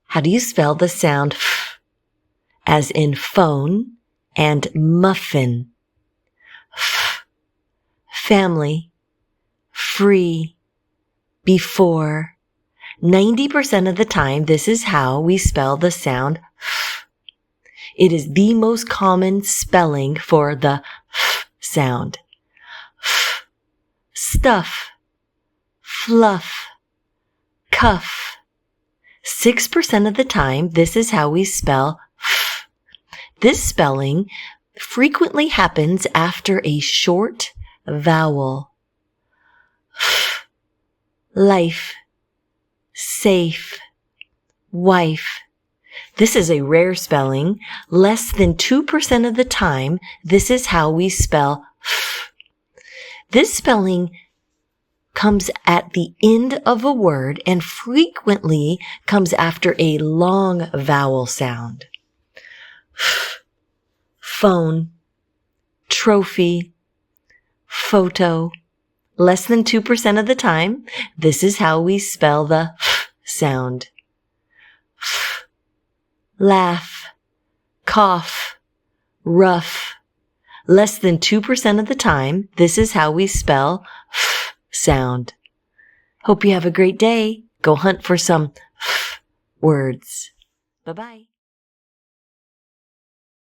How do you spell the sound f, as in phone and muffin? F, family, free, before. 90% of the time, this is how we spell the sound f. It is the most common spelling for the f sound. F, stuff, fluff, cuff. 6% of the time, this is how we spell f. This spelling frequently happens after a short vowel. F, life, safe, wife. This is a rare spelling. Less than 2% of the time, this is how we spell f. This spelling comes at the end of a word and frequently comes after a long vowel sound. F, phone, trophy, photo. Less than 2% of the time, this is how we spell the f sound. F, laugh, cough, rough. Less than 2% of the time, this is how we spell f sound. Hope you have a great day. Go hunt for some f words. Bye-bye.